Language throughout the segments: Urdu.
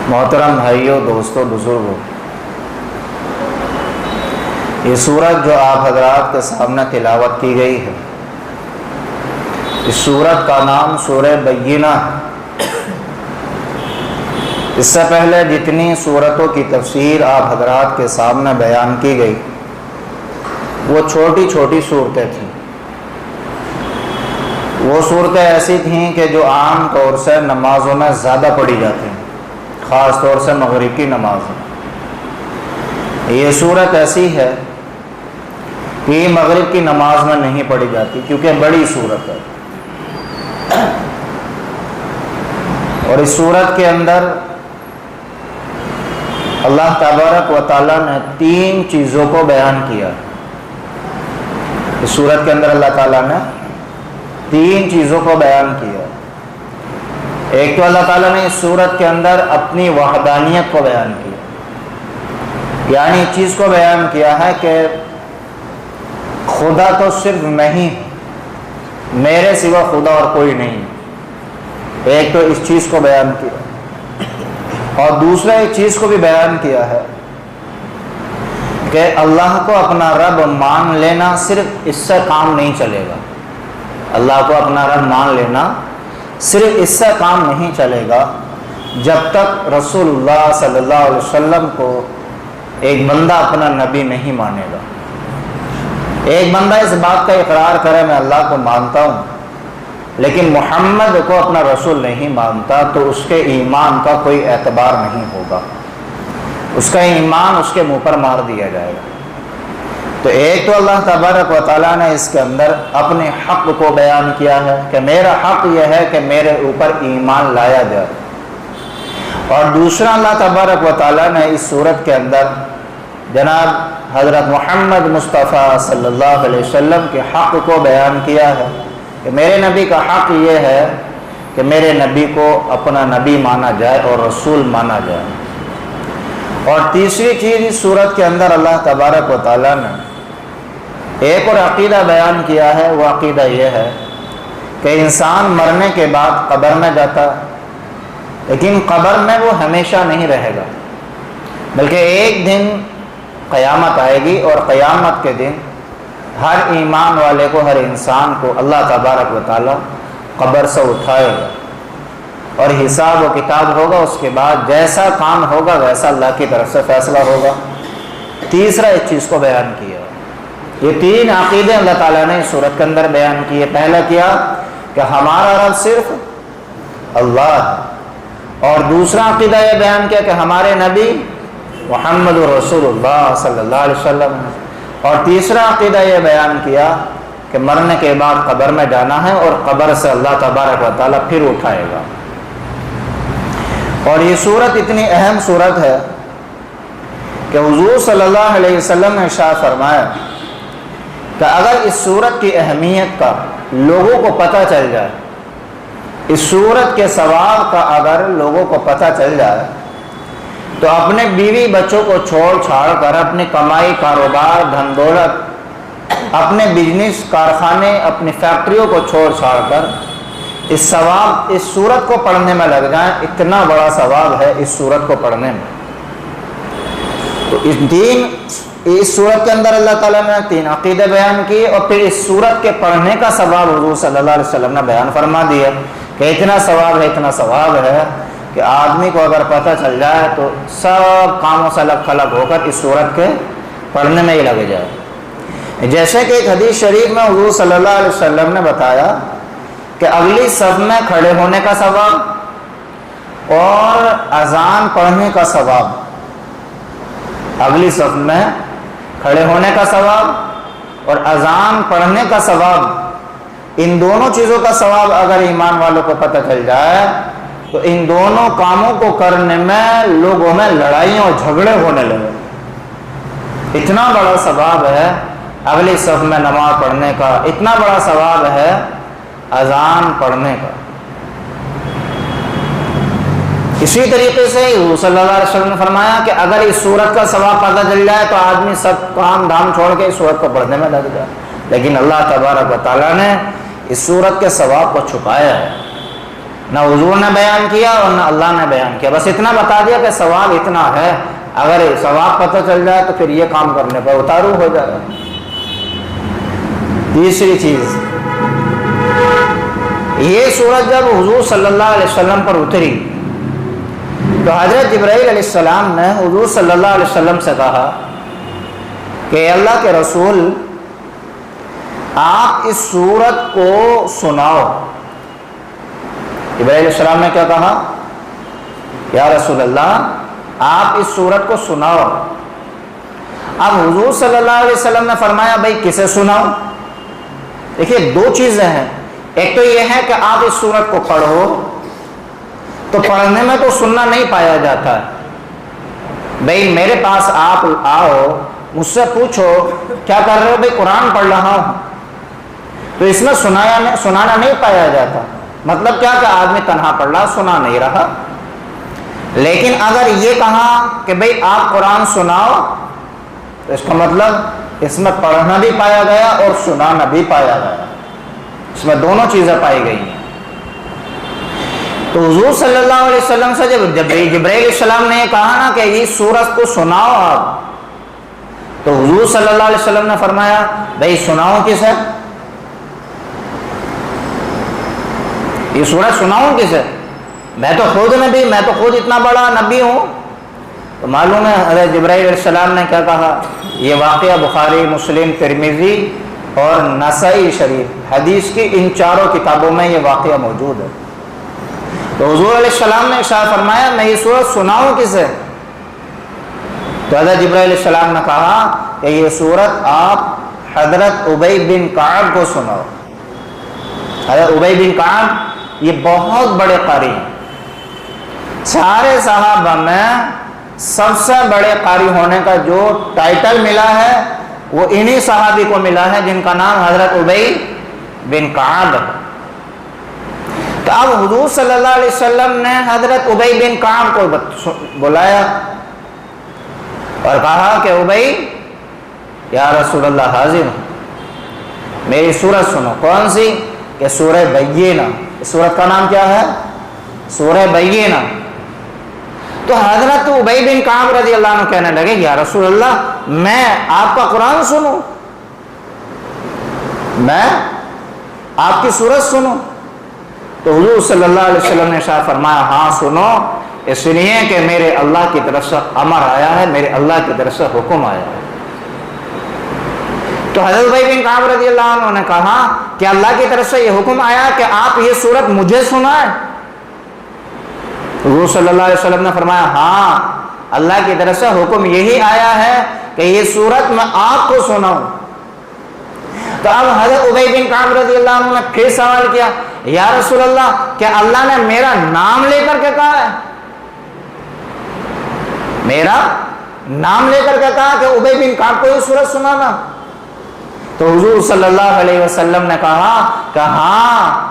محترم بھائیوں، دوستوں، بزرگوں، یہ سورت جو آپ حضرات کے سامنے تلاوت کی گئی ہے، اس سورت کا نام سورہ بینہ ہے۔ اس سے پہلے جتنی سورتوں کی تفسیر آپ حضرات کے سامنے بیان کی گئی وہ چھوٹی چھوٹی صورتیں تھیں۔ وہ صورتیں ایسی تھیں کہ جو عام طور سے نمازوں میں زیادہ پڑھی جاتی ہیں، خاص طور سے مغرب کی نماز میں۔ یہ صورت ایسی ہے کہ یہ مغرب کی نماز میں نہیں پڑھی جاتی کیونکہ بڑی صورت ہے، اور اس صورت کے اندر اللہ تبارک و تعالیٰ نے 3 چیزوں کو بیان کیا۔ اس صورت کے اندر اللہ تعالیٰ نے 3 چیزوں کو بیان کیا۔ ایک تو اللہ تعالیٰ نے اس صورت کے اندر اپنی وحدانیت کو بیان کیا، یعنی اس چیز کو بیان کیا ہے کہ خدا تو صرف میں ہی ہوں، میرے سوا خدا اور کوئی نہیں۔ ایک تو اس چیز کو بیان کیا، اور دوسرا ایک چیز کو بھی بیان کیا ہے کہ اللہ کو اپنا رب مان لینا صرف اس سے کام نہیں چلے گا۔ اللہ کو اپنا رب مان لینا صرف اس سے کام نہیں چلے گا جب تک رسول اللہ صلی اللہ علیہ وسلم کو ایک بندہ اپنا نبی نہیں مانے گا۔ ایک بندہ اس بات کا اقرار کرے میں اللہ کو مانتا ہوں لیکن محمد کو اپنا رسول نہیں مانتا تو اس کے ایمان کا کوئی اعتبار نہیں ہوگا، اس کا ایمان اس کے منہ پر مار دیا جائے گا۔ تو ایک تو اللہ تبارک و تعالیٰ نے اس کے اندر اپنے حق کو بیان کیا ہے کہ میرا حق یہ ہے کہ میرے اوپر ایمان لایا جائے، اور دوسرا اللہ تبارک و تعالیٰ نے اس صورت کے اندر جناب حضرت محمد مصطفیٰ صلی اللہ علیہ وسلم کے حق کو بیان کیا ہے کہ میرے نبی کا حق یہ ہے کہ میرے نبی کو اپنا نبی مانا جائے اور رسول مانا جائے۔ اور تیسری چیز اس صورت کے اندر اللہ تبارک و تعالیٰ نے ایک اور عقیدہ بیان کیا ہے، وہ عقیدہ یہ ہے کہ انسان مرنے کے بعد قبر میں جاتا ہے، لیکن قبر میں وہ ہمیشہ نہیں رہے گا، بلکہ ایک دن قیامت آئے گی، اور قیامت کے دن ہر ایمان والے کو، ہر انسان کو اللہ تبارک و تعالیٰ قبر سے اٹھائے گا، اور حساب و کتاب ہوگا۔ اس کے بعد جیسا کام ہوگا ویسا اللہ کی طرف سے فیصلہ ہوگا۔ تیسرا اس چیز کو بیان کیا۔ یہ 3 عقیدے اللہ تعالیٰ نے اس صورت کے اندر بیان کیے۔ پہلا کیا کہ ہمارا رب صرف اللہ ہے، اور دوسرا عقیدہ یہ بیان کیا کہ ہمارے نبی محمد رسول اللہ صلی اللہ علیہ وسلم ہے، اور تیسرا عقیدہ یہ بیان کیا کہ مرنے کے بعد قبر میں جانا ہے، اور قبر سے اللہ تبارک و تعالیٰ پھر اٹھائے گا۔ اور یہ صورت اتنی اہم صورت ہے کہ حضور صلی اللہ علیہ وسلم نے ارشاد فرمایا کہ اگر اس صورت کی اہمیت کا لوگوں کو پتہ چل جائے، اس صورت کے ثواب کا اگر لوگوں کو پتہ چل جائے تو اپنے بیوی بچوں کو چھوڑ چھاڑ کر، اپنی کمائی، کاروبار، دھن دولت، اپنے بزنس، کارخانے، اپنی فیکٹریوں کو چھوڑ چھاڑ کر اس ثواب، اس سورت کو پڑھنے میں لگ جائیں۔ اتنا بڑا ثواب ہے اس سورت کو پڑھنے میں۔ تو اس سورت کے اندر اللہ تعالیٰ نے 3 عقیدے بیان کیے، اور پھر اس سورت کے پڑھنے کا ثواب حضور صلی اللہ علیہ وسلم نے بیان فرما دیا کہ اتنا ثواب ہے، اتنا ثواب ہے کہ آدمی کو اگر پتہ چل جائے تو سب کاموں سے الگ تھلگ ہو کر اس سورت کے پڑھنے میں ہی لگ جائے۔ جیسے کہ ایک حدیث شریف میں حضور صلی اللہ علیہ وسلم نے بتایا کہ اگلی صف میں کھڑے ہونے کا ثواب اور اذان پڑھنے کا ثواب، اگلی صف میں کھڑے ہونے کا ثواب اور اذان پڑھنے کا ثواب، ان دونوں چیزوں کا ثواب اگر ایمان والوں کو پتہ چل جائے تو ان دونوں کاموں کو کرنے میں لوگوں میں لڑائیاں اور جھگڑے ہونے لگے۔ اتنا بڑا ثواب ہے اگلی صف میں نماز پڑھنے کا، اتنا بڑا ثواب ہے اذان پڑھنے کا۔ اسی طریقے سے حضور صلی اللہ علیہ وسلم نے فرمایا کہ اگر اس سورت کا ثواب پتہ چل جائے تو آدمی سب کام دھام چھوڑ کے اس سورت کو پڑھنے میں لگ جائے، لیکن اللہ تبارک و تعالیٰ نے اس سورت کے ثواب کو چھپایا ہے۔ نہ حضور نے بیان کیا اور نہ اللہ نے بیان کیا، بس اتنا بتا دیا کہ ثواب اتنا ہے، اگر ثواب پتہ چل جائے تو پھر یہ کام کرنے پر اتارو ہو جائے گا۔ تیسری چیز، یہ سورت جب حضور صلی اللہ علیہ وسلم پر اتری تو حضرت جبرائیل علیہ السلام نے حضور صلی اللہ علیہ وسلم سے کہا کہ اللہ کے رسول آپ اس سورت کو سناؤ۔ جبرائیل علیہ السلام نے کیا کہا؟ یا رسول اللہ آپ اس سورت کو سناؤ۔ اب حضور صلی اللہ علیہ وسلم نے فرمایا بھائی کسے سناؤ؟ دیکھیے دو چیزیں ہیں، ایک تو یہ ہے کہ آپ اس سورت کو پڑھو، تو پڑھنے میں تو سننا نہیں پایا جاتا ہے، بھائی میرے پاس آپ آؤ مجھ سے پوچھو کیا کر رہے ہو، بھائی قرآن پڑھ رہا ہوں، تو اس میں سنانا نہیں پایا جاتا، مطلب کیا کہ آدمی تنہا پڑھ رہا سنا نہیں رہا۔ لیکن اگر یہ کہا کہ بھئی آپ قرآن سناؤ تو اس کا مطلب اس میں پڑھنا بھی پایا گیا اور سنانا بھی پایا گیا، اس میں دونوں چیزیں پائی گئی ہیں۔ تو حضور صلی اللہ علیہ وسلم سے جب جبرائیل علیہ السلام نے کہا نا کہ یہ سورت کو سناؤ آپ، تو حضور صلی اللہ علیہ وسلم نے فرمایا بھئی سناؤں کسے؟ یہ سورت سناؤں کسے؟ میں تو خود نبی، میں تو خود اتنا بڑا نبی ہوں۔ تو معلوم ہے حضرت جبرائیل علیہ السلام نے کیا کہا؟ یہ واقعہ بخاری، مسلم، ترمذی اور نسائی شریف حدیث کی ان چاروں کتابوں میں یہ واقعہ موجود ہے۔ تو حضور علیہ السلام نے ارشاد فرمایا میں یہ سورت سناؤں کسے؟ تو حضرت جبرائیل علیہ السلام نے کہا کہ یہ سورت آپ حضرت ابی بن کعب کو سناؤ۔ حضرت ابی بن کعب یہ بہت بڑے قاری ہیں، سارے صحابہ میں سب سے بڑے قاری ہونے کا جو ٹائٹل ملا ہے وہ انہی صحابی کو ملا ہے جن کا نام حضرت ابی بن کعب ہے۔ تو اب حضور صلی اللہ علیہ وسلم نے حضرت ابی بن کعب کو بلایا اور کہا کہ ابی یا رسول اللہ حاضر ہوں، میری سورت سنو۔ کون سی؟ کہ سورہ بینہ۔ سورت کا نام کیا ہے؟ سورہ بینہ۔ تو حضرت ابی بن کعب رضی اللہ عنہ کہنے لگے یا رسول اللہ میں آپ کا قرآن سنوں، میں آپ کی سورت سنوں؟ تو حضور صلی اللہ علیہ وسلم نے ارشاد فرمایا ہاں سنو، اس لیے کہ میرے اللہ کی طرف سے امر آیا ہے، میرے اللہ کی طرف سے حکم آیا ہے۔ تو حضرت ابی بن کعب رضی اللہ عنہ نے کہا کہ اللہ کی طرف سے یہ حکم آیا کہ آپ یہ سورت مجھے سنائیں؟ حضور صلی اللہ علیہ وسلم نے فرمایا ہاں اللہ کی طرف سے حکم یہی آیا ہے کہ یہ سورت میں آپ کو سناؤں۔ تو اب حضرت ابی بن کعب رضی اللہ عنہ نے پھر سوال کیا یا رسول اللہ کیا اللہ نے میرا نام لے کر کے کہا ہے؟ میرا نام لے کر کے کہا کہ ابی بن کعب کو یہ سورت سنانا؟ تو حضور صلی اللہ علیہ وسلم نے کہا کہ ہاں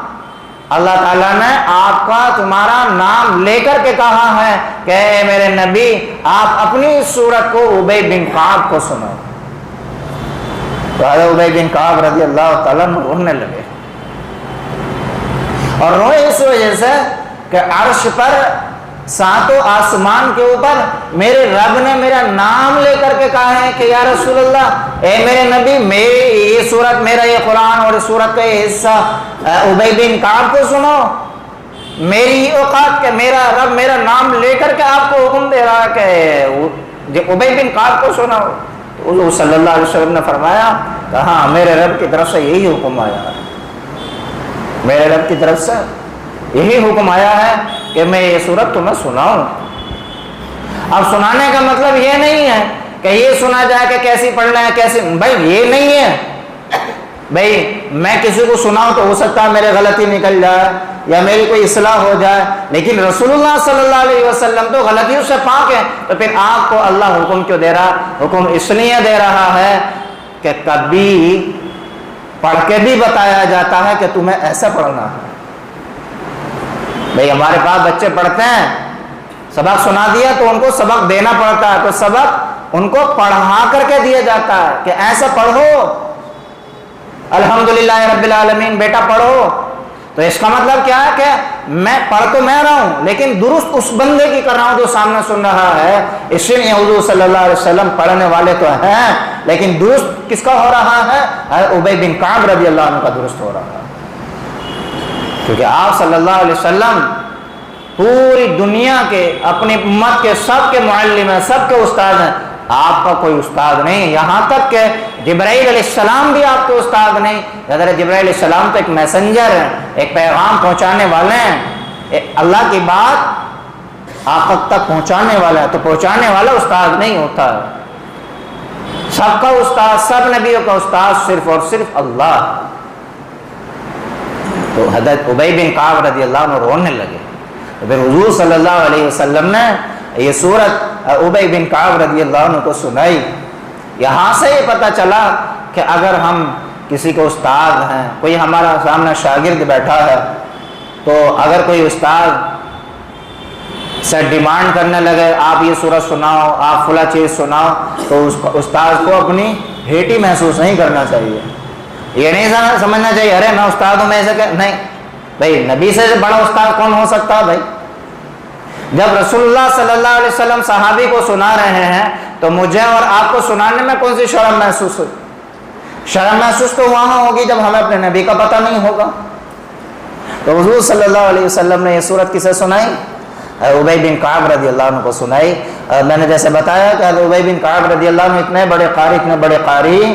اللہ تعالیٰ نے آپ کا تمہارا نام لے کر کے کہا ہے کہ اے میرے نبی آپ اپنی سورت کو ابی بن کعب کو سناؤ۔ تو حضرت ابی بن کعب رضی اللہ تعالیٰ رونے لگے، اور روئے اس وجہ سے کہ عرش پر ساتوں آسمان کے اوپر میرے رب نے میرا نام لے کر کے کہا ہے کہ یا رسول اللہ اے میرے نبی میری یہ سورت، میرا یہ قرآن اور اس سورت کا یہ حصہ ابی بن کعب کو سنو۔ میری اوقات کہ میرا رب میرا نام لے کر کے آپ کو حکم دے رہا ہے کہ ابی بن کعب کو سناؤ۔ حضور صلی اللہ علیہ وسلم نے فرمایا کہ ہاں میرے رب کی طرف سے یہی حکم آیا ہے، میرے رب کی طرف سے یہی حکم آیا ہے کہ میں یہ سورت تمہیں سناؤں۔ اب سنانے کا مطلب یہ نہیں ہے کہ یہ سنا جائے کہ کیسی پڑھنا ہے کیسی، بھائی یہ نہیں ہے بھائی میں کسی کو سناؤں تو ہو سکتا ہے میرے غلطی نکل جائے یا میری کوئی اصلاح ہو جائے، لیکن رسول اللہ صلی اللہ علیہ وسلم تو غلطیوں سے پاک ہے، تو پھر آپ کو اللہ حکم کیوں دے رہا؟ حکم اس لیے دے رہا ہے کہ کبھی پڑھ کے بھی بتایا جاتا ہے کہ تمہیں ایسا پڑھنا ہے۔ بھئی ہمارے پاس بچے پڑھتے ہیں، سبق سنا دیا تو ان کو سبق دینا پڑتا ہے، تو سبق ان کو پڑھا کر کے دیا جاتا ہے کہ ایسا پڑھو، الحمدللہ رب العالمین بیٹا پڑھو، تو اس کا مطلب کیا ہے کہ میں پڑھ تو میں رہا ہوں لیکن درست اس بندے کی کر رہا ہوں جو سامنے سن رہا ہے. اس لیے حضور صلی اللہ علیہ وسلم پڑھنے والے تو ہیں لیکن درست کس کا ہو رہا ہے؟ ابی بن کعب رضی اللہ عنہ کا درست ہو رہا ہے. کیونکہ آپ صلی اللہ علیہ وسلم پوری دنیا کے اپنی امت کے سب کے معلم ہیں, سب کے استاد ہیں. آپ کا کوئی استاد نہیں, یہاں تک کہ جبرائیل علیہ السلام بھی آپ کے استاد نہیں. حضرت جبرائیل علیہ السلام تو ایک میسنجر ہیں, ایک پیغام پہنچانے والے ہیں, اللہ کی بات آپ تک پہنچانے والا ہے. تو پہنچانے والا استاد نہیں ہوتا ہے. سب کا استاد, سب نبیوں کا استاد صرف اور صرف اللہ. تو حضرت ابی بن کعب رضی اللہ عنہ رونے لگے. پھر حضور صلی اللہ علیہ وسلم نے یہ سورت ابی بن کعب رضی اللہ عنہ کو سنائی. یہاں سے یہ پتہ چلا کہ اگر ہم کسی کو استاد ہیں, کوئی ہمارا سامنے شاگرد بیٹھا ہے, تو اگر کوئی استاد سے ڈیمانڈ کرنے لگے آپ یہ سورت سناؤ, آپ فلاں چیز سناؤ, تو اس استاد کو اپنی ہیٹی محسوس نہیں کرنا چاہیے. یہ نہیں سمجھنا چاہیے ارے میں استاد ہوں, میں ایسے کہ نہیں بھائی, نبی سے بڑا استاد کون ہو سکتا ہے بھائی. جب رسول اللہ صلی اللہ علیہ وسلم صحابی کو سنا رہے ہیں تو مجھے اور آپ کو سنانے میں کون سی شرم محسوس ہوئی؟ شرم محسوس تو وہاں ہوگی جب ہمیں اپنے نبی کا پتہ نہیں ہوگا. تو حضور صلی اللہ علیہ وسلم نے یہ سورت کسے سنائی؟ ابی بن کعب رضی اللہ عنہ کو سنائی. میں نے جیسے بتایا کہ ابی بن کعب رضی اللہ عنہ اتنے بڑے قاری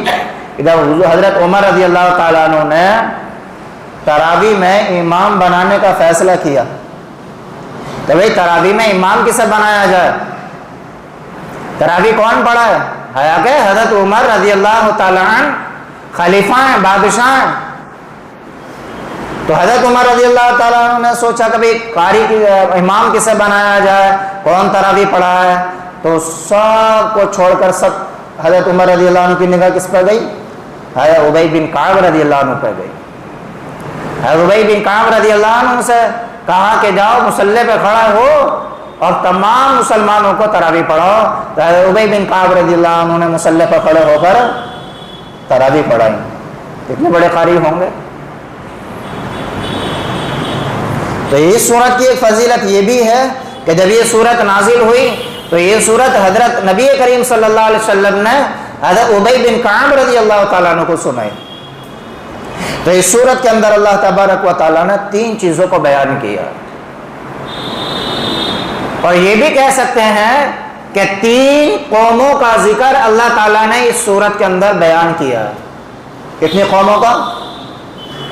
ادھر حضرت عمر رضی اللہ تعالیٰ عنہ نے تراویح میں امام بنانے کا فیصلہ کیا. تو بھئی تراویح میں امام کسے بنایا جائے؟ تراویح کون پڑھا ہے؟ کہ حضرت عمر رضی اللہ تعالیٰ عنہ خلیفہ ہیں, بادشاہ ہیں. تو حضرت عمر رضی اللہ تعالیٰ عنہ نے سوچا کہ بھئی قاری کی امام کسے بنایا جائے, کون تراویح پڑھا ہے. تو سب کو چھوڑ کر سب حضرت عمر رضی اللہ عنہ کی نگاہ کس پہ گئی؟ حضرت ابی بن کعب رضی اللہ عنہ پہ گئی. حضرت ابی بن کعب رضی اللہ عنہ سے کہا کہ جاؤ مصلی پہ کھڑا ہو اور تمام مسلمانوں کو تراویح پڑھاؤ. تو حضرت ابی بن کعب رضی اللہ عنہ نے مصلی پہ کھڑے ہو کر تراویح پڑھائی. کتنے بڑے قاری ہوں گے. تو اس سورت کی ایک فضیلت یہ بھی ہے کہ جب یہ سورت نازل ہوئی تو یہ سورت حضرت نبی کریم صلی اللہ علیہ وسلم نے حضرت ابی بن کعب رضی اللہ تعالیٰ عنہ کو سنائی. تو اس سورت کے اندر اللہ تبارک و تعالیٰ نے 3 چیزوں کو بیان کیا, اور یہ بھی کہہ سکتے ہیں کہ 3 قوموں کا ذکر اللہ تعالیٰ نے اس سورت کے اندر بیان کیا. کتنی قوموں کا؟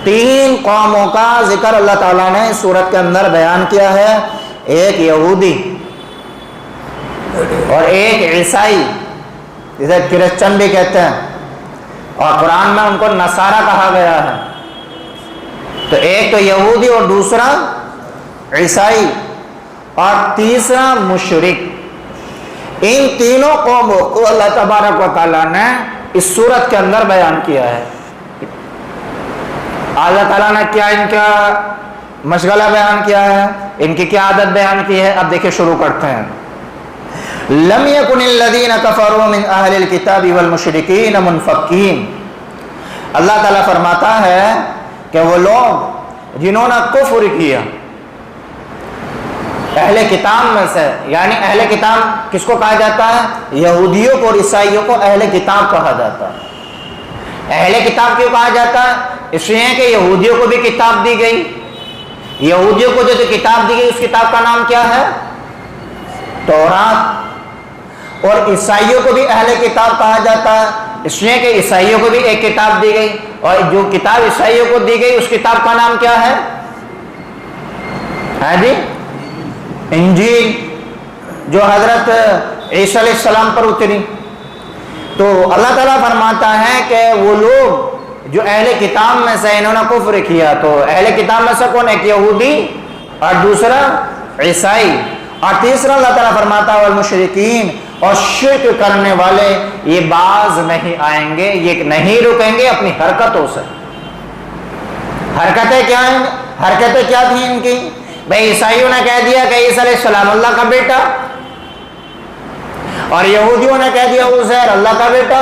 3 قوموں کا ذکر اللہ تعالیٰ نے اس سورت کے اندر بیان کیا ہے. ایک یہودی اور ایک عیسائی, جسے کرسچن بھی کہتے ہیں, اور قرآن میں ان کو نصارہ کہا گیا ہے. تو ایک تو یہودی اور دوسرا عیسائی اور تیسرا مشرک. ان تینوں قوموں کو اللہ تبارک و تعالیٰ نے اس سورت کے اندر بیان کیا ہے. اللہ تعالیٰ نے کیا ان کا مشغلہ بیان کیا ہے, ان کی کیا عادت بیان کی ہے. اب دیکھیں شروع کرتے ہیں. لم يكن الذين كفروا من اهل الكتاب والمشركين منفكين. اللہ تعالیٰ فرماتا ہے کہ وہ لوگ جنہوں نے کفر کیا اہل کتاب میں سے, یعنی اہل کتاب کس کو کہا جاتا ہے؟ یہودیوں کو اور عیسائیوں کو اہل کتاب کہا جاتا ہے. اہل کتاب کیوں کہا جاتا ہے؟ اس لیے کہ یہودیوں کو بھی کتاب دی گئی. یہودیوں کو جو کتاب دی گئی اس کتاب کا نام کیا ہے؟ تورات. اور عیسائیوں کو بھی اہل کتاب کہا جاتا ہے اس لیے کہ عیسائیوں کو بھی ایک کتاب دی گئی, اور جو کتاب عیسائیوں کو دی گئی اس کتاب کا نام کیا ہے؟ جی انجیل, جو حضرت عیسیٰ علیہ السلام پر اتری. تو اللہ تعالیٰ فرماتا ہے کہ وہ لوگ جو اہل کتاب میں سے انہوں نے کفر کیا, تو اہل کتاب میں سے کون؟ ایک یہودی اور دوسرا عیسائی, اور تیسرا اللہ تعالیٰ فرماتا ہے والمشرکین, اور شرک کرنے والے یہ باز نہیں آئیں گے, یہ نہیں رکیں گے اپنی حرکتوں سے. حرکتیں کیا ہیں؟ حرکتیں کیا تھیں ان کی؟ بھئی عیسائیوں نے کہہ دیا کہ عیسیٰ علیہ السلام اللہ کا بیٹا, اور یہودیوں نے کہہ دیا عزیر اللہ کا بیٹا,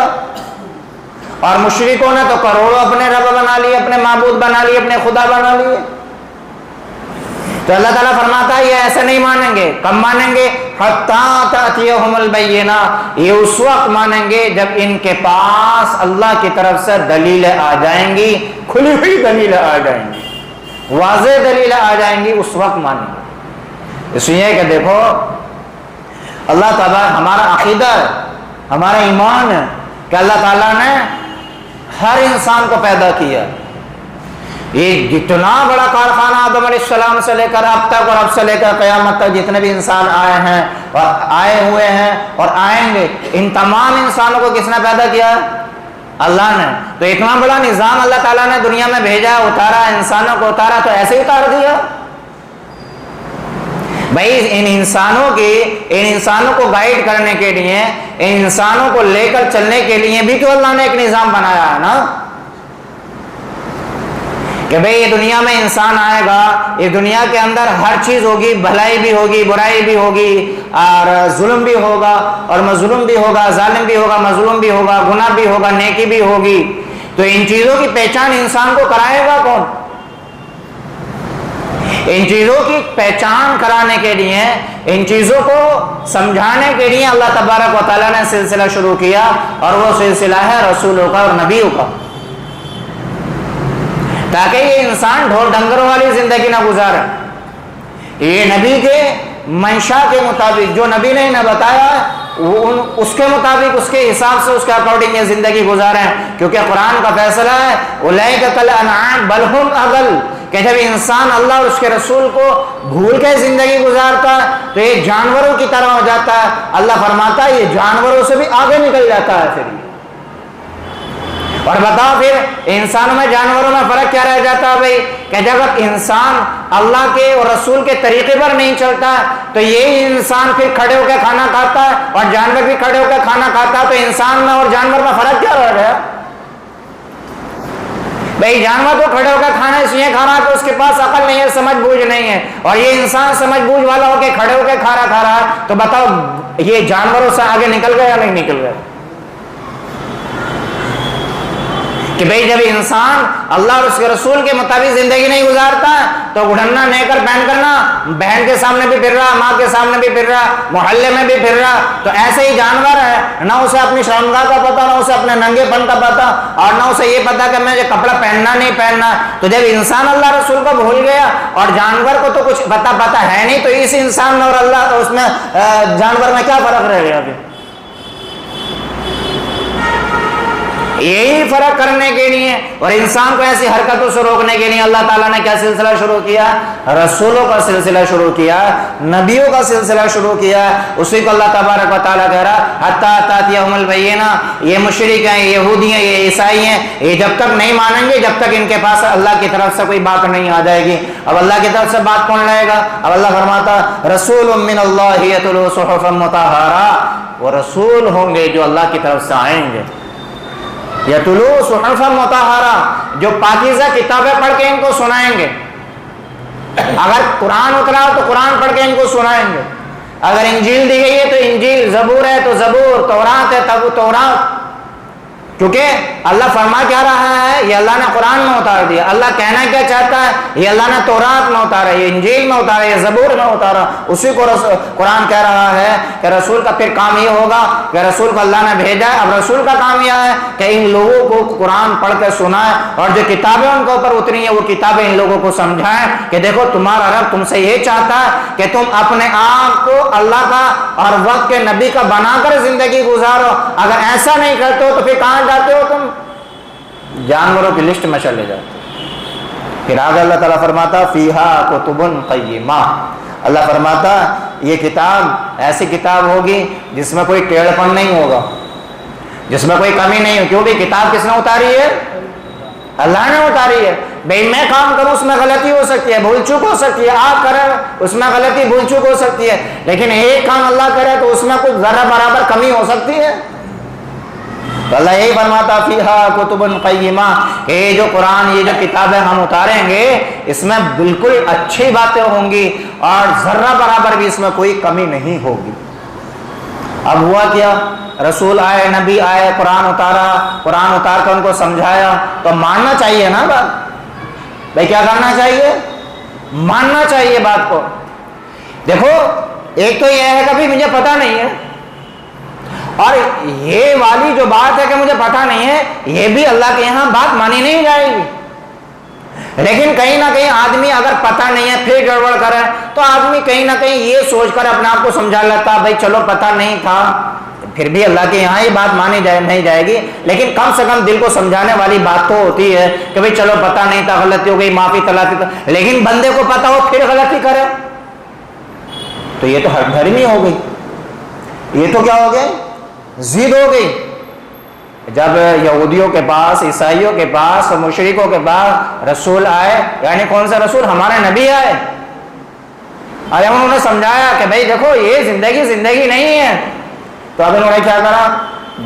اور مشرکوں نے تو کروڑوں اپنے رب بنا لیے, اپنے معبود بنا لیے, اپنے خدا بنا لیے. تو اللہ تعالیٰ فرماتا ہے یہ ایسے نہیں مانیں گے. کب مانیں گے؟ حتیٰ تأتیہم البینہ، یہ اس وقت مانیں گے جب ان کے پاس اللہ کی طرف سے دلیلیں آ جائیں گی، کھلی ہوئی دلیلیں آ جائیں گی، واضح دلیلیں آ جائیں گی، اس وقت مانیں گے. اس لیے کہ دیکھو اللہ تعالیٰ، ہمارا عقیدہ ہے، ہمارا ایمان ہے کہ اللہ تعالیٰ نے ہر انسان کو پیدا کیا. یہ جتنا بڑا کارخانہ آدم علیہ السلام سے لے کر اب تک اور اب سے لے کر قیامت تک جتنے بھی انسان آئے ہیں اور آئے ہوئے ہیں اور آئیں گے، ان تمام انسانوں کو کس نے پیدا کیا؟ اللہ نے. تو اتنا بڑا نظام اللہ تعالیٰ نے دنیا میں بھیجا، اتارا، انسانوں کو اتارا، تو ایسے ہی اتار دیا بھائی. ان انسانوں کو گائیڈ کرنے کے لیے، ان انسانوں کو لے کر چلنے کے لیے بھی تو اللہ نے ایک نظام بنایا ہے نا، کہ بھئی یہ دنیا میں انسان آئے گا، اس دنیا کے اندر ہر چیز ہوگی، بھلائی بھی ہوگی، برائی بھی ہوگی، اور ظلم بھی ہوگا اور مظلوم بھی ہوگا، ظالم بھی ہوگا، مظلوم بھی ہوگا، گناہ بھی ہوگا، نیکی بھی ہوگی. تو ان چیزوں کی پہچان انسان کو کرائے گا کون؟ ان چیزوں کی پہچان کرانے کے لیے، ان چیزوں کو سمجھانے کے لیے اللہ تبارک و تعالیٰ نے سلسلہ شروع کیا، اور وہ سلسلہ ہے رسولوں کا اور نبیوں کا، تاکہ یہ انسان ڈھول ڈنگروں والی زندگی نہ گزارے. یہ نبی کے منشا کے مطابق، جو نبی نے انہیں بتایا اس کے مطابق، اس کے حساب سے، اس کے اکارڈنگ یہ زندگی گزاریں. کیونکہ قرآن کا فیصلہ ہے اولئک کالانعام بل ھم اضل، کہ جب انسان اللہ اور اس کے رسول کو بھول کے زندگی گزارتا ہے تو یہ جانوروں کی طرح ہو جاتا ہے. اللہ فرماتا ہے یہ جانوروں سے بھی آگے نکل جاتا ہے. پھر اور بتاؤ پھر انسانوں میں جانوروں میں فرق کیا رہ جاتا ہے بھائی؟ کہ جب انسان اللہ کے اور رسول کے طریقے پر نہیں چلتا تو یہی انسان پھر کھڑے ہو کے کھانا کھاتا ہے اور جانور بھی کھڑے ہو کے کھانا کھاتا ہے. تو انسان میں اور جانور میں فرق کیا رہ گیا بھائی؟ جانور تو کھڑے ہو کے کھانا اس لیے کھا رہا ہے کہ اس کے پاس عقل نہیں ہے، سمجھ بوجھ نہیں ہے، اور یہ انسان سمجھ بوجھ والا ہو کے کھڑے ہو کے کھا رہا ہے. تو بتاؤ یہ جانوروں سے آگے نکل گیا یا نہیں نکل گیا؟ کہ بھئی جب انسان اللہ اور اس کے رسول کے مطابق زندگی نہیں گزارتا تو گھڑنا نیکر پہن کرنا، بہن کے سامنے بھی پھر رہا، ماں کے سامنے بھی پھر رہا، محلے میں بھی پھر رہا، تو ایسے ہی جانور ہے، نہ اسے اپنی شرمگاہ کا پتہ، نہ اسے اپنے ننگے پن کا پتہ، اور نہ اسے یہ پتہ کہ مجھے کپڑا پہننا نہیں پہننا. تو جب انسان اللہ رسول کو بھول گیا اور جانور کو تو کچھ پتہ ہے نہیں، تو اس انسان میں اور اللہ اس میں جانور میں کیا فرق رہ گیا؟ ابھی یہی فرق کرنے کے لیے اور انسان کو ایسی حرکتوں سے روکنے کے لیے اللہ تعالیٰ نے کیا سلسلہ شروع کیا؟ رسولوں کا سلسلہ شروع کیا، نبیوں کا سلسلہ شروع کیا. اسی کو اللہ تبارک و تعالیٰ کہہ رہا حتیٰ تأتیہم البینہ. یہ مشرک ہیں، یہ یہودی ہیں، یہ عیسائی ہیں، یہ جب تک نہیں مانیں گے جب تک ان کے پاس اللہ کی طرف سے کوئی بات نہیں آ جائے گی. اب اللہ کی طرف سے بات کون لائے گا؟ اب اللہ فرماتا رسول من اللہ یتلو صحفا مطہرہ، وہ رسول ہوں گے جو اللہ کی طرف سے آئیں گے، یتلو صحفا مطہرہ، جو پاکیزہ کتابیں پڑھ کے ان کو سنائیں گے. اگر قرآن اترا تو قرآن پڑھ کے ان کو سنائیں گے، اگر انجیل دی گئی ہے تو انجیل، زبور ہے تو زبور، تورات ہے تو تورات. کیونکہ اللہ فرما کیا رہا ہے؟ یہ اللہ نے قرآن میں اتار دیا. اللہ کہنا کیا چاہتا ہے؟ یہ اللہ نے تورات میں اتارا، یہ انجیل میں اتارا، یہ زبور میں اتارا. اسی کو قرآن کہہ رہا ہے کہ رسول کا پھر کام یہ ہوگا کہ رسول کو اللہ نے بھیجا ہے. اب رسول کا کام یہ ہے کہ ان لوگوں کو قرآن پڑھ کے سنائے اور جو کتابیں ان کے اوپر اتری ہیں وہ کتابیں ان لوگوں کو سمجھائیں کہ دیکھو تمہارا رب تم سے یہ چاہتا ہے کہ تم اپنے آپ کو اللہ کا اور وقت کے نبی کا بنا کر زندگی گزارو. اگر ایسا نہیں کرتے ہو تو پھر کہاں جاتے ہو؟ تم جانوروں کی لسٹ میں چلے جاتے. پھر آگے اللہ تعالیٰ فرماتا فیہا کتب قیمہ. اللہ فرماتا یہ کتاب ایسی کتاب ہوگی جس میں کوئی ٹیڑھ پن نہیں ہوگا، جس میں کوئی کمی نہیں ہو. کیونکہ کتاب کس نے اتاری ہے؟ اللہ نے اتاری ہے. بھئی میں کام کروں اس میں غلطی ہو سکتی ہے، بھول چوک ہو سکتی ہے، آپ کریں اس میں غلطی بھول چوک ہو سکتی ہے، لیکن ایک کام اللہ کرے تو اس میں کچھ ذرہ برابر کمی ہو سکتی ہے. تو اللہ یہی فرماتا فیہا کتب قیمہ کہ یہ جو قرآن، یہ جو کتابیں ہم اتاریں گے اس میں بالکل اچھی باتیں ہوں گی اور ذرہ برابر بھی اس میں کوئی کمی نہیں ہوگی. اب ہوا کیا؟ رسول آئے، نبی آئے، قرآن اتار کر ان کو سمجھایا تو ماننا چاہیے نا بات. بھائی کیا کرنا چاہیے؟ ماننا چاہیے بات کو. دیکھو ایک تو یہ ہے کبھی مجھے پتا نہیں ہے، اور یہ والی جو بات ہے کہ مجھے پتا نہیں ہے، یہ بھی اللہ کے یہاں بات مانی نہیں جائے گی. لیکن کہیں نہ کہیں آدمی اگر پتہ نہیں ہے پھر گڑبڑ کرے تو آدمی کہیں نہ کہیں یہ سوچ کر اپنے آپ کو سمجھا لیتا بھائی چلو پتہ نہیں تھا، پھر بھی اللہ کے یہاں یہ بات مانی نہیں جائے گی. لیکن کم سے کم دل کو سمجھانے والی بات تو ہوتی ہے کہ بھائی چلو پتہ نہیں تھا، غلطی ہو گئی، معافی تلافی. لیکن بندے کو پتہ ہو پھر غلطی کرے تو یہ تو ہٹ دھرمی ہو گئی، یہ تو کیا ہو گیا، ضد ہو گئی. جب یہودیوں کے پاس، عیسائیوں کے پاس، مشرکوں کے پاس رسول آئے، یعنی کون سا رسول، ہمارے نبی آئے، اور انہوں نے سمجھایا کہ بھائی دیکھو یہ زندگی نہیں ہے، تو اب انہوں نے کیا کرا،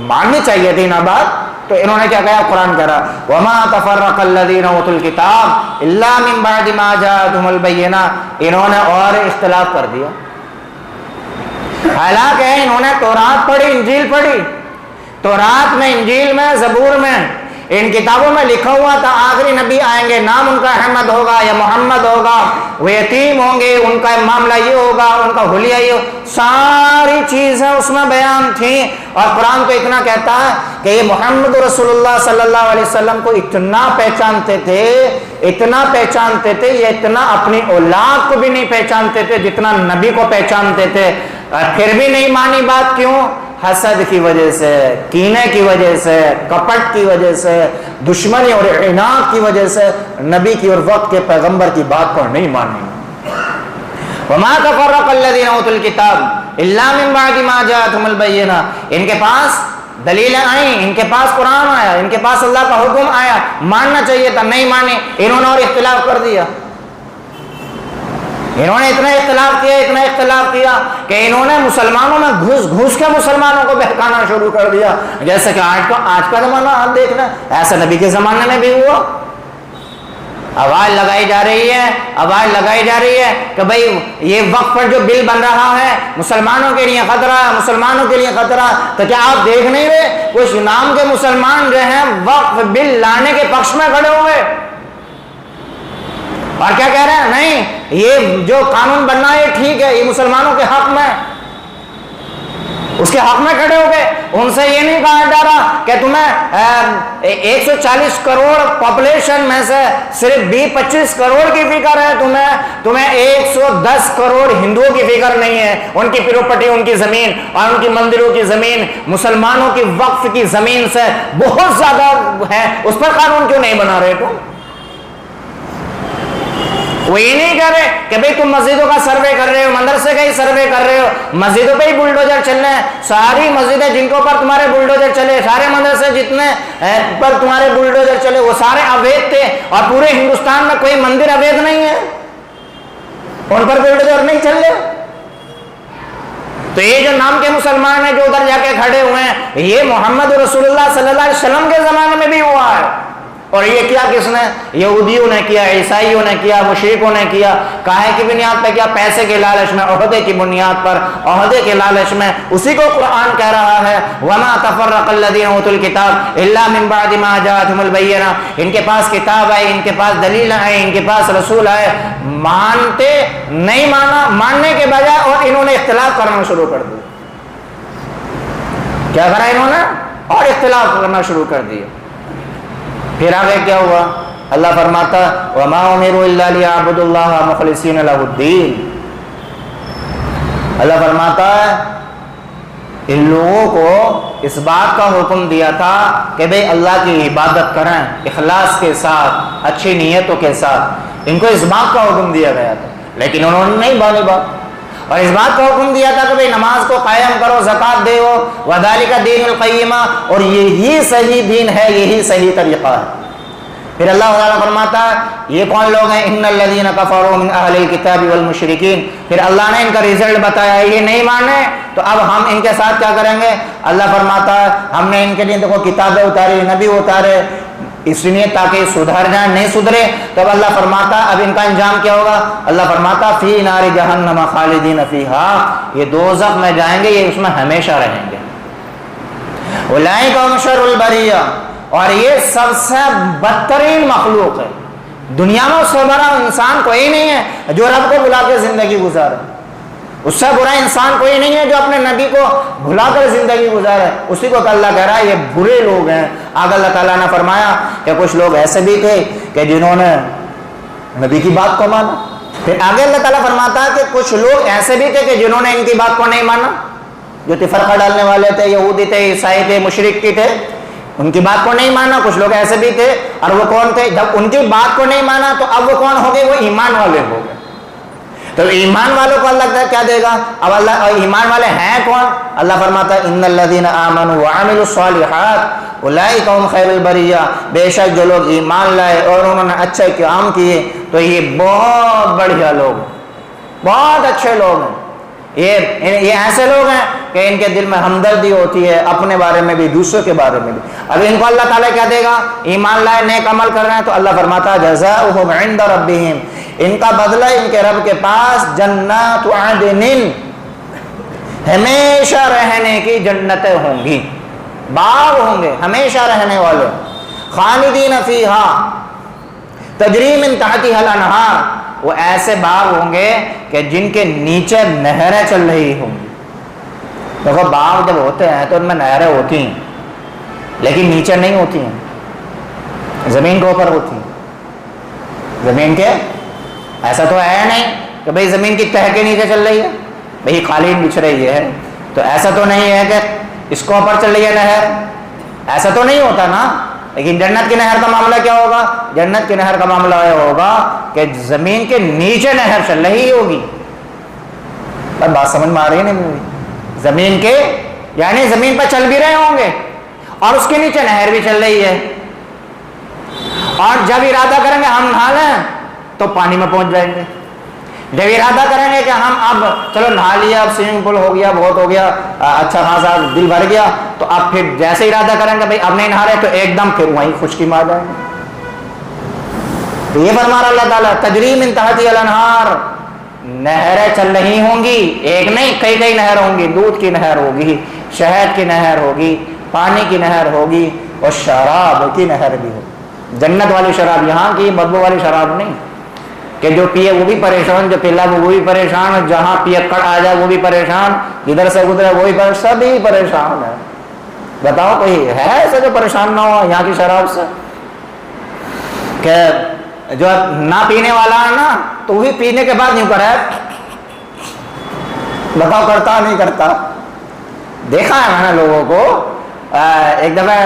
ماننی چاہیے تھی نا بات، تو انہوں نے کیا کہا، قرآن کہہ رہا وَمَا تَفَرَّقَ الَّذِينَ أُوتُوا الْكِتَابَ إِلَّا مِن بَعْدِ مَا جَاءَتْهُمُ الْبَيِّنَاتُ. انہوں نے اور اختلاف کر دیا. حالانکہ انہوں نے تورات پڑھی، انجیل پڑھی، تورات میں، انجیل میں، زبور میں، ان کتابوں میں لکھا ہوا تھا آخری نبی آئیں گے، نام ان کا احمد ہوگا یا محمد ہوگا، وہ یتیم ہوں گے، ان کا معاملہ یہ ہوگا، ان کا حلیہ یہ، ساری چیزیں اس میں بیان تھیں. اور قرآن تو اتنا کہتا ہے کہ یہ محمد رسول اللہ صلی اللہ علیہ وسلم کو اتنا پہچانتے تھے، اتنا پہچانتے تھے، یہ اتنا اپنی اولاد کو بھی نہیں پہچانتے تھے جتنا نبی کو پہچانتے تھے. پھر بھی نہیں مانی بات. کیوں؟ حسد کی وجہ سے، کینے کی وجہ سے، کپٹ کی وجہ سے، دشمنی اور عناد کی وجہ سے نبی کی اور وقت کے پیغمبر کی بات کو نہیں مانی. وَمَا تَفَرَّقَ الَّذِينَ أُوتُوا الْكِتَابَ إِلَّا مِن بَعْدِ مَا جَاءَتْهُمُ الْبَيِّنَاتُ. ان کے پاس دلیلیں آئیں، ان کے پاس قرآن آیا، ان کے پاس اللہ کا حکم آیا، ماننا چاہیے تھا، نہیں مانے. انہوں نے اور اختلاف کر دیا. انہوں نے اتنا اختلاف کیا کہ انہوں نے مسلمانوں میں گھس کے مسلمانوں کو بہکانا شروع کر دیا. جیسے کہ آج کا زمانہ آپ دیکھنا، ایسا نبی کے زمانے میں بھی ہوا. آواز لگائی جا رہی ہے کہ بھئی یہ وقت پر جو بل بن رہا ہے مسلمانوں کے لیے خطرہ. تو کیا آپ دیکھ نہیں رہے کچھ نام کے مسلمان جو ہیں وقت بل لانے کے پکش میں کھڑے ہوئے، اور کیا کہہ رہے ہیں، نہیں یہ جو قانون بننا ہے یہ ٹھیک ہے، یہ مسلمانوں کے حق میں، اس کے حق میں کھڑے ہو گئے. ان سے یہ نہیں کہا جا رہا کہ تمہیں 140 کروڑ پاپولیشن میں سے صرف 20-25 کروڑ کی فکر ہے، تمہیں 110 کروڑ ہندوؤں کی فکر نہیں ہے، ان کی پراپرٹی، ان کی زمین اور ان کی مندروں کی زمین مسلمانوں کی وقف کی زمین سے بہت زیادہ ہے، اس پر قانون کیوں نہیں بنا رہے تم؟ وہ یہ نہیں کہہ رہے کہ بھئی تم مسجدوں کا سروے کر رہے ہو، مدرسے کا ہی سروے کر رہے ہو، مسجدوں پہ ہی بلڈوزر چل رہے ہیں. ساری مسجدیں جن کے اوپر تمہارے بلڈوزر چلے، سارے مدرسے جتنے پر تمہارے بلڈوزر چلے وہ سارے اویدھ تھے، اور پورے ہندوستان میں کوئی مندر اویدھ نہیں ہے، ان پر بلڈوزر نہیں چل رہے. تو یہ جو نام کے مسلمان ہیں جو ادھر جا کے کھڑے ہوئے ہیں، یہ محمد رسول اللہ صلی اللہ علیہ وسلم کے زمانے میں بھی ہوا ہے. اور یہ کیا کس نے؟ یہودیوں نے کیا، عیسائیوں نے کیا، مشرکوں نے کیا. کاہے کی بنیاد پہ کیا؟ پیسے کے لالچ میں، عہدے کی بنیاد پر، عہدے کے لالچ میں. اسی کو قرآن کہہ رہا ہے وَمَا تَفَرَّقَ الَّذِينَ أُوتُوا الْكِتَابَ إِلَّا مِن بَعْدِ مَا جَاءَتْهُمُ الْبَيِّنَاتُ. ان کے پاس کتاب آئی، ان کے پاس دلیل آئی، ان کے پاس رسول آئے، مانتے نہیں مانا، ماننے کے بجائے اور انہوں نے اختلاف کرنا شروع کر دیا. کیا کرا انہوں نے؟ اور اختلاف کرنا شروع کر دیا. پھر آگے کیا ہوا؟ اللہ فرماتا وَمَا أُمِرُوا إِلَّا لِيَعْبُدُوا اللَّهَ مُخْلِصِينَ لَهُ الدِّينَ. اللہ فرماتا ہے ان لوگوں کو اس بات کا حکم دیا تھا کہ بھئی اللہ کی عبادت کریں اخلاص کے ساتھ، اچھی نیتوں کے ساتھ. ان کو اس بات کا حکم دیا گیا تھا، لیکن انہوں نے نہیں مانی بات. اور اس بات کا حکم دیا تھا کہ بھئی نماز کو قائم کرو، زکوٰۃ دو، وَذَلِكَ دِينُ الْقَيِّمَةُ، اور یہی صحیح دین ہے، یہی صحیح طریقہ ہے. پھر اللہ تعالیٰ فرماتا ہے یہ کون لوگ ہیں؟ إِنَّ الَّذِينَ كَفَرُوا مِنْ أَهْلِ الْكِتَابِ وَالْمُشْرِكِينَ. پھر اللہ نے ان کا رزلٹ بتایا، یہ نہیں مانے تو اب ہم ان کے ساتھ کیا کریں گے؟ اللہ فرماتا ہے ہم نے ان کے لیے دیکھو کتابیں اتاری، نبی اتارے، اس لیے تاکہ سدھر جائیں، نہیں سدھرے تو اب اللہ فرماتا اب ان کا انجام کیا ہوگا؟ اللہ فرماتا فی نار جہنم خالدین فیہا، یہ دوزخ میں جائیں گے، یہ اس میں ہمیشہ رہیں گے. اولئک هم شر البریہ، اور یہ سب سے بدترین مخلوق ہے. دنیا میں اس سے بڑا انسان کوئی نہیں ہے جو رب کو بلا کے زندگی گزارے، اس سے برا انسان کوئی نہیں ہے جو اپنے نبی کو بھلا کر زندگی گزارے، اسی کو اللہ کہہ رہا ہے یہ برے لوگ ہیں۔ آگے اللہ تعالیٰ نے فرمایا کہ کچھ لوگ ایسے بھی تھے کہ جنہوں نے نبی کی بات کو مانا، پھر آگے اللہ تعالیٰ فرماتا ہے کہ کچھ لوگ ایسے بھی تھے کہ جنہوں نے ان کی بات کو نہیں مانا، جو فرقہ ڈالنے والے تھے، یہودی تھے، عیسائی تھے، مشرک کی تھے، ان کی بات کو نہیں مانا۔ کچھ لوگ ایسے بھی تھے، اور وہ کون تھے؟ جب ان کی بات کو نہیں مانا تو اب وہ کون ہو گئے؟ وہ ایمان والے ہو گئے۔ تو ایمان والوں کو اللہ کیا دے گا؟ اب اللہ ایمان والے ہیں کون؟ اللہ فرماتا ہے ان الذین آمنوا وعملوا الصالحات اولئک هم خیر البریہ، بے شک جو لوگ ایمان لائے اور انہوں نے اچھے کام کیے تو یہ بہت بڑھیا لوگ ہیں، بہت اچھے لوگ ہیں۔ یہ ایسے لوگ ہیں کہ ان کے دل میں ہمدردی ہوتی ہے، اپنے بارے میں بھی دوسروں کے بارے میں بھی۔ اب ان کو اللہ تعالیٰ کیا دے گا؟ ایمان لائے، نیک عمل کر رہے ہیں تو اللہ فرماتا ہے جزاؤہم عند ربہم، ان کا بدلہ ان کے رب کے پاس جنات عدن، ہمیشہ رہنے کی جنتیں ہوں گی، باغ ہوں گے ہمیشہ رہنے والے، خالدین فیہا تجری من تحتہا الانہار، وہ ایسے باغ ہوں گے کہ جن کے نیچے نہریں چل رہی ہوں گی۔ دیکھو باغ جب ہوتے ہیں تو ان میں نہریں ہوتی ہیں لیکن نیچے نہیں ہوتی ہیں، زمین کے اوپر ہوتی ہیں۔ زمین کے ایسا تو ہے نہیں کہ بھئی زمین کی تہہ کے نیچے چل رہی ہے، بھئی قالین بچھ رہی ہے، تو ایسا تو نہیں ہے کہ اس کو اوپر چل رہی ہے نہر، ایسا تو نہیں ہوتا نا۔ لیکن جنت کی نہر کا معاملہ کیا ہوگا؟ جنت کی نہر کا معاملہ یہ ہوگا کہ زمین کے نیچے نہر چل رہی ہوگی۔ اب بات سمجھ میں آ رہی ہے نہیں؟ زمین کے یعنی زمین پر چل بھی رہے ہوں گے اور اس کے نیچے نہر بھی چل رہی ہے، اور جب ارادہ کریں گے ہم نہا لیں تو پانی میں پہنچ جائیں گے، جب ارادہ کریں گے کہ ہم اب چلو نہا لیا، اب سوئمنگ پول ہو گیا، بہت ہو گیا، اچھا خاصا دل بھر گیا، تو اب پھر جیسے ارادہ کریں گے بھائی اب نہیں نہا رہے تو ایک دم پھر وہیں خشکی میں آ جائیں گے۔ تو یہ فرما رہا اللہ تعالیٰ تجری من تحتہا الانہار، نہریں چل رہی ہوں گی، ایک نہیں کئی کئی نہر ہوں گی، دودھ کی نہر ہوگی، شہد کی نہر ہوگی، پانی کی نہر ہوگی، اور شراب کی نہر بھی ہوگی۔ جنت والی شراب، یہاں کی بدبو والی شراب نہیں کہ جو پیے وہ بھی پریشان، جو پلا وہ بھی پریشان، جہاں پیکڑ آ جائے وہ بھی پریشان، ادھر سے گزرے وہ بھی پریشان، سبھی پریشان ہے۔ بتاؤ کوئی ہے ایسا جو پریشان نہ ہو یہاں کی شراب سے؟ کہ جو نہ پینے والا ہے نا تو وہی پینے کے بعد یوں کرے، بتاؤ کرتا نہیں کرتا؟ دیکھا ہے میں نے لوگوں کو۔ ایک دفعہ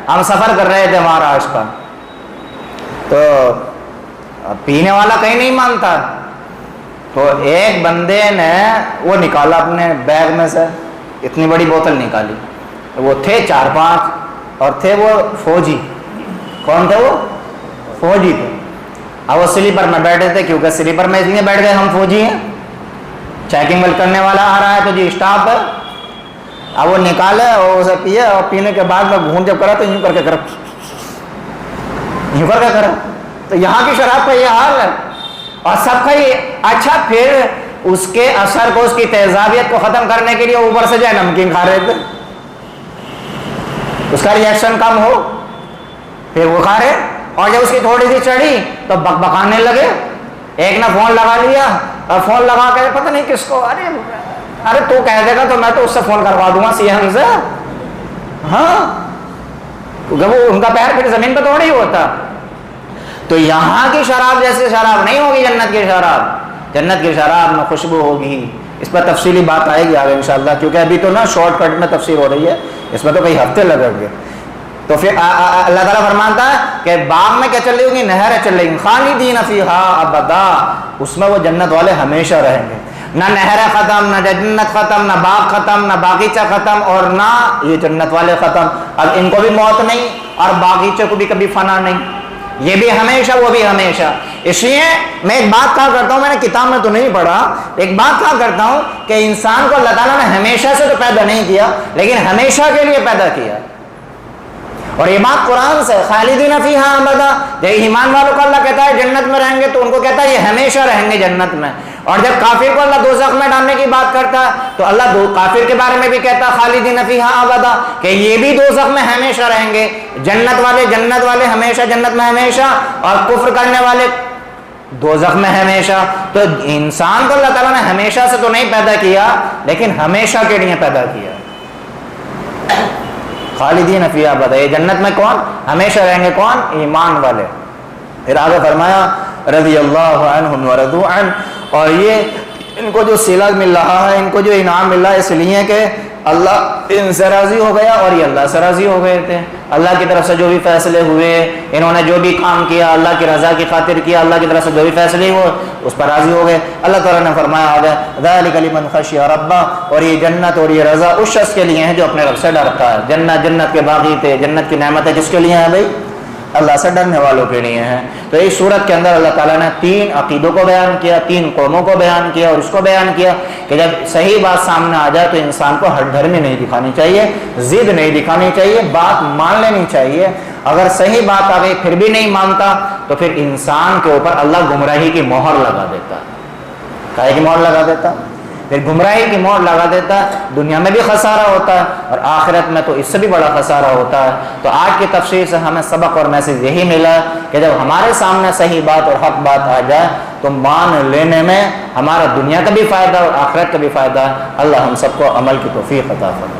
ہم سفر کر رہے تھے مہاراشٹر کا، تو پینے والا کہیں نہیں مانتا، تو ایک بندے نے وہ نکالا اپنے بیگ میں سے، اتنی بڑی بوتل نکالی، وہ تھے 4-5 اور تھے وہ فوجی۔ کون تھے وہ؟ فوجی تھے۔ اب وہ سلیپر میں بیٹھے تھے، کیونکہ سلیپر میں اس لیے بیٹھ گئے ہم فوجی ہیں، چیکنگ ویل کرنے والا آ رہا ہے تو جی اسٹاف ہے۔ اب وہ نکالے اور اسے پیے، اور پینے کے بعد میں گھون جب کرا تو یوں کر کے کرا، یوں کر کے کرا۔ تو یہاں کی شراب کا یہ حال ہے، اور سب کا یہ اچھا، پھر اس کے اثر کو، اس کی تیزابیت کو ختم کرنے کے لیے اوپر سے جو ہے نمکین کھا رہے تھے، اس کا ریئیکشن کم ہو، پھر وہ کھا رہے، اور جب اس کی تھوڑی سی چڑھی تو بک بکانے لگے۔ ایک نے فون لگا لیا، اور فون لگا کے پتہ نہیں کس کو، ارے تو کہہ دے گا تو میں تو اس سے فون کروا دوں گا سی ایم سے، ہاں، کیونکہ وہ ان کا پیر پھر زمین پہ تھوڑی ہوتا۔ تو یہاں کی شراب جیسے شراب نہیں ہوگی جنت کی شراب، جنت کی شراب میں خوشبو ہوگی۔ اس پر تفصیلی بات آئے گی آگے انشاءاللہ، کیونکہ ابھی تو نا شارٹ کٹ میں تفسیر ہو رہی ہے، اس میں تو کئی ہفتے لگیں گے۔ تو پھر اللہ تعالیٰ فرماتا ہے کہ باغ میں کیا چل رہی ہوگی؟ نہریں چل رہی ہیں، خالدین فیہا ابدا، اس میں وہ جنت والے ہمیشہ رہیں گے۔ نہ نہریں ختم، نہ جنت ختم، نہ باغ ختم، نہ باغیچہ ختم، اور نہ یہ جنت والے ختم۔ اب ان کو بھی موت نہیں اور باغیچے کو بھی کبھی فنا نہیں، یہ بھی ہمیشہ وہ بھی ہمیشہ۔ اس لیے میں ایک بات کہا کرتا ہوں، میں نے کتاب میں تو نہیں پڑھا، ایک بات کہا کرتا ہوں کہ انسان کو اللہ تعالیٰ نے ہمیشہ سے تو پیدا نہیں کیا، لیکن ہمیشہ کے لیے پیدا کیا، اور یہ بات قرآن سے، خالدین فیہا ابدا۔ جب ایمان والوں کو اللہ کہتا ہے جنت میں رہیں گے تو ان کو کہتا ہے یہ ہمیشہ رہیں گے جنت میں، اور جب کافر کو اللہ دوزخ میں ڈالنے کی بات کرتا ہے تو اللہ کافر کے بارے میں بھی کہتا ہے خالدین فیہا ابدا، کہ یہ بھی دوزخ میں ہمیشہ رہیں گے، جنت والے ہمیشہ جنت میں ہمیشہ، اور کفر کرنے والے دوزخ میں ہمیشہ۔ تو انسان کو اللہ تعالیٰ نے ہمیشہ سے تو نہیں پیدا کیا، لیکن ہمیشہ کے لیے پیدا کیا، خالدین فیہا ابدا۔ یہ جنت میں کون ہمیشہ رہیں گے؟ کون؟ ایمان والے۔ پھر آگے فرمایا رضی اللہ عنہم ورضوا عنہ، اور یہ ان کو جو صلہ مل رہا ہے، ان کو جو انعام مل رہا ہے، اس لیے کہ اللہ ان سے راضی ہو گیا اور یہ اللہ سے راضی ہو گئے تھے۔ اللہ کی طرف سے جو بھی فیصلے ہوئے، انہوں نے جو بھی کام کیا اللہ کی رضا کی خاطر کیا، اللہ کی طرف سے جو بھی فیصلے ہوئے اس پر راضی ہو گئے۔ اللہ تعالیٰ نے فرمایا آگے ذالک لمن خشی ربہ، اور یہ جنت اور یہ رضا اس شخص کے لیے ہے جو اپنے رب سے ڈرتا ہے۔ جنت کے باغی تھے، جنت کی نعمتیں کس کے لیے ہیں بھائی؟ اللہ سے ڈرنے والوں کے لیے ہیں۔ تو اس صورت کے اندر اللہ تعالیٰ نے 3 عقیدوں کو بیان کیا، 3 قوموں کو بیان کیا، اور اس کو بیان کیا کہ جب صحیح بات سامنے آ جائے تو انسان کو ہٹ دھرمی نہیں دکھانی چاہیے، ضد نہیں دکھانی چاہیے، بات مان لینی چاہیے۔ اگر صحیح بات آ گئی پھر بھی نہیں مانتا تو پھر انسان کے اوپر اللہ گمراہی کی مہر لگا دیتا ہے۔ کائے کی مہر لگا دیتا؟ پھر گمراہی کی مہر لگا دیتا ہے۔ دنیا میں بھی خسارہ ہوتا ہے اور آخرت میں تو اس سے بھی بڑا خسارہ ہوتا ہے۔ تو آج کی تفسیر سے ہمیں سبق اور میسج یہی ملا کہ جب ہمارے سامنے صحیح بات اور حق بات آ جائے تو مان لینے میں ہمارا دنیا کا بھی فائدہ اور آخرت کا بھی فائدہ ہے۔ اللہ ہم سب کو عمل کی توفیق عطا فرمائے۔